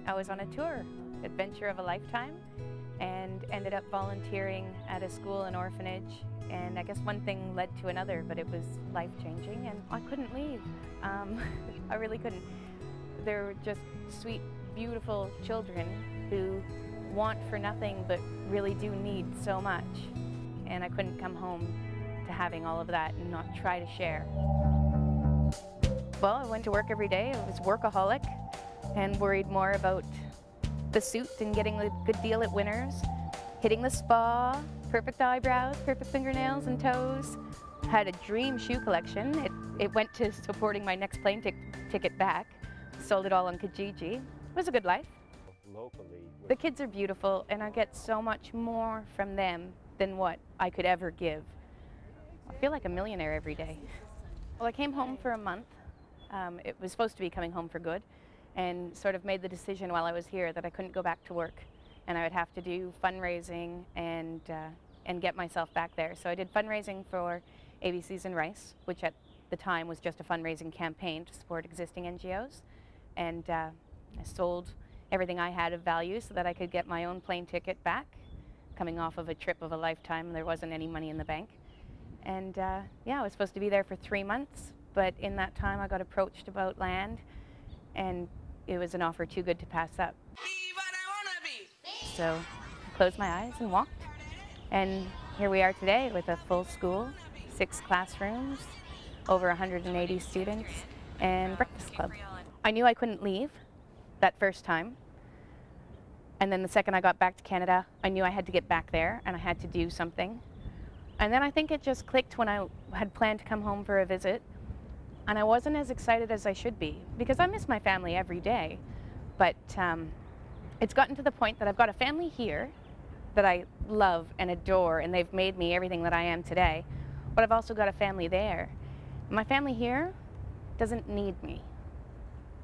I was on a tour, adventure of a lifetime, and ended up volunteering at a school and orphanage. And I guess one thing led to another, but it was life-changing, and I couldn't leave. I really couldn't. They're just sweet, beautiful children who want for nothing but really do need so much. And I couldn't come home to having all of that and not try to share. Well, I went to work every day. I was workaholic and worried more about the suit and getting a good deal at Winners, hitting the spa, perfect eyebrows, perfect fingernails and toes. Had a dream shoe collection. It went to supporting my next plane ticket back. Sold it all on Kijiji. It was a good life. The kids are beautiful, and I get so much more from them than what I could ever give. I feel like a millionaire every day. Well, I came home for a month. It was supposed to be coming home for good, and sort of made the decision while I was here that I couldn't go back to work, and I would have to do fundraising and get myself back there. So I did fundraising for ABCs and Rice, which at the time was just a fundraising campaign to support existing NGOs, and I sold everything I had of value so that I could get my own plane ticket back, coming off of a trip of a lifetime. There wasn't any money in the bank. And yeah, I was supposed to be there for 3 months, but in that time I got approached about land, and it was an offer too good to pass up. So I closed my eyes and walked, and here we are today with a full school, 6 classrooms, over 180 students, and breakfast club. I knew I couldn't leave that first time, and then the second I got back to Canada, I knew I had to get back there and I had to do something. And then I think it just clicked when I had planned to come home for a visit, and I wasn't as excited as I should be, because I miss my family every day. But it's gotten to the point that I've got a family here that I love and adore, and they've made me everything that I am today. But I've also got a family there. My family here doesn't need me.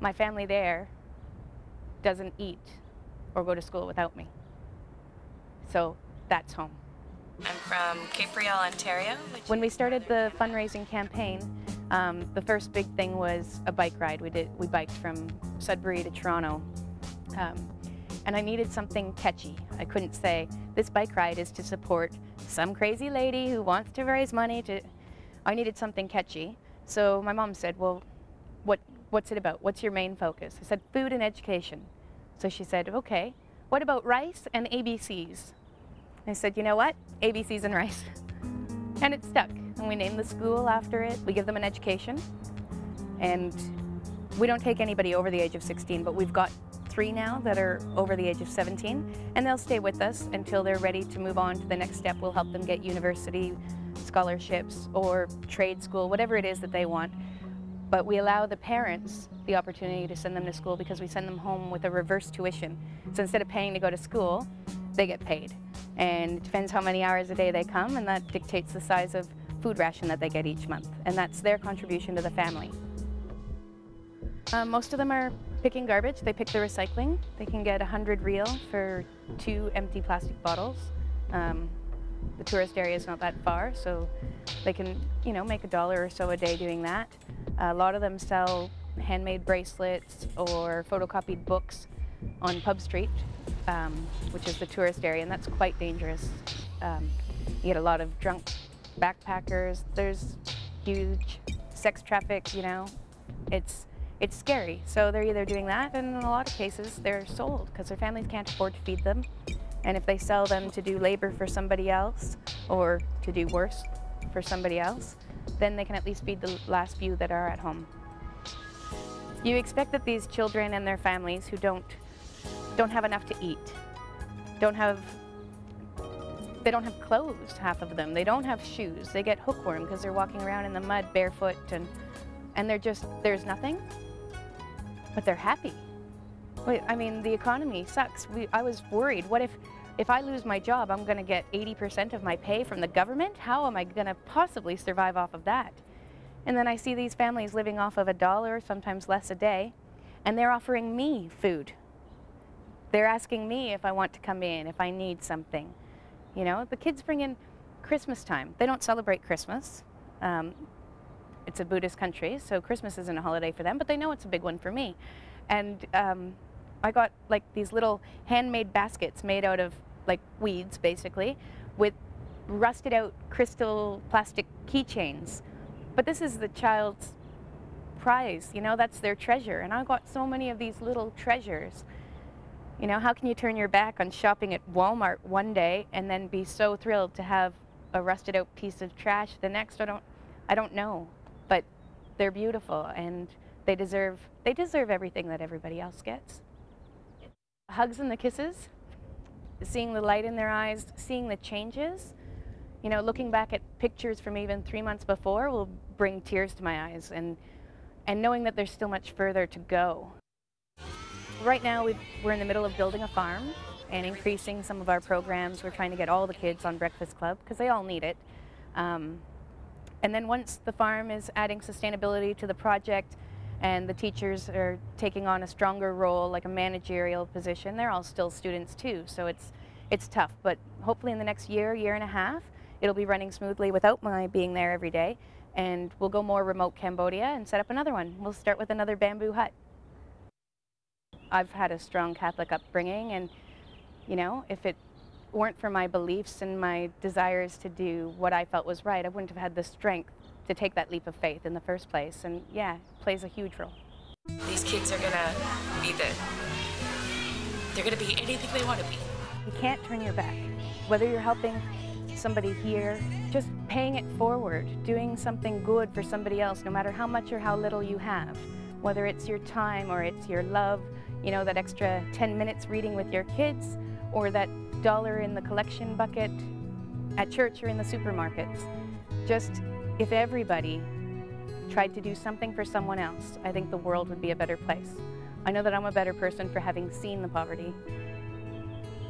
My family there doesn't eat or go to school without me. So that's home. I'm from Cape Riel, Ontario. When we started the fundraising campaign, the first big thing was a bike ride. We biked from Sudbury to Toronto. And I needed something catchy. I couldn't say, this bike ride is to support some crazy lady who wants to raise money to... I needed something catchy. So my mom said, well, what's it about? What's your main focus? I said, food and education. So she said, okay, what about rice and ABCs? I said, you know what? ABCs and rice. And it stuck. And we named the school after it. We give them an education. And we don't take anybody over the age of 16, but we've got 3 now that are over the age of 17, and they'll stay with us until they're ready to move on to the next step. We'll help them get university scholarships or trade school, whatever it is that they want. But we allow the parents the opportunity to send them to school, because we send them home with a reverse tuition. So instead of paying to go to school, they get paid. And it depends how many hours a day they come, and that dictates the size of food ration that they get each month. And that's their contribution to the family. Most of them are picking garbage. They pick the recycling. They can get 100 real for 2 empty plastic bottles. The tourist area is not that far, so they can, you know, make $1 or so a day doing that. A lot of them sell handmade bracelets or photocopied books on Pub Street, which is the tourist area, and that's quite dangerous. You get a lot of drunk backpackers. There's huge sex traffic, you know. It's scary. So they're either doing that, and in a lot of cases they're sold because their families can't afford to feed them. And if they sell them to do labor for somebody else, or to do worse for somebody else, then they can at least feed the last few that are at home. You expect that these children and their families who don't have enough to eat, they don't have clothes, half of them. They don't have shoes. They get hookworm because they're walking around in the mud barefoot, and there's nothing, but they're happy. I mean, the economy sucks. I was worried, what if I lose my job, I'm going to get 80% of my pay from the government? How am I going to possibly survive off of that? And then I see these families living off of $1, sometimes less a day, and they're offering me food. They're asking me if I want to come in, if I need something. You know, the kids bring in Christmas time. They don't celebrate Christmas. It's a Buddhist country, so Christmas isn't a holiday for them, but they know it's a big one for me. And I got like these little handmade baskets made out of like weeds, basically, with rusted out crystal plastic keychains. But this is the child's prize, you know, that's their treasure. And I got so many of these little treasures. You know, how can you turn your back on shopping at Walmart one day and then be so thrilled to have a rusted out piece of trash the next? I don't know, but they're beautiful and they deserve everything that everybody else gets. Hugs and the kisses, seeing the light in their eyes, seeing the changes. You know, looking back at pictures from even 3 months before will bring tears to my eyes, and knowing that there's still much further to go. Right now we're in the middle of building a farm and increasing some of our programs. We're trying to get all the kids on Breakfast Club because they all need it. And then once the farm is adding sustainability to the project and the teachers are taking on a stronger role, like a managerial position, they're all still students too, so it's tough. But hopefully in the next year and a half, it'll be running smoothly without my being there every day, and we'll go more remote Cambodia and set up another one. We'll start with another bamboo hut. I've had a strong Catholic upbringing, and you know, if it weren't for my beliefs and my desires to do what I felt was right, I wouldn't have had the strength to take that leap of faith in the first place. And yeah, it plays a huge role. These kids are gonna be they're gonna be anything they want to be. You can't turn your back. Whether you're helping somebody here, just paying it forward, doing something good for somebody else, no matter how much or how little you have, whether it's your time or it's your love, you know, that extra 10 minutes reading with your kids, or that $1 in the collection bucket at church or in the supermarkets. Just, if everybody tried to do something for someone else, I think the world would be a better place. I know that I'm a better person for having seen the poverty,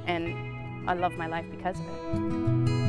and I love my life because of it.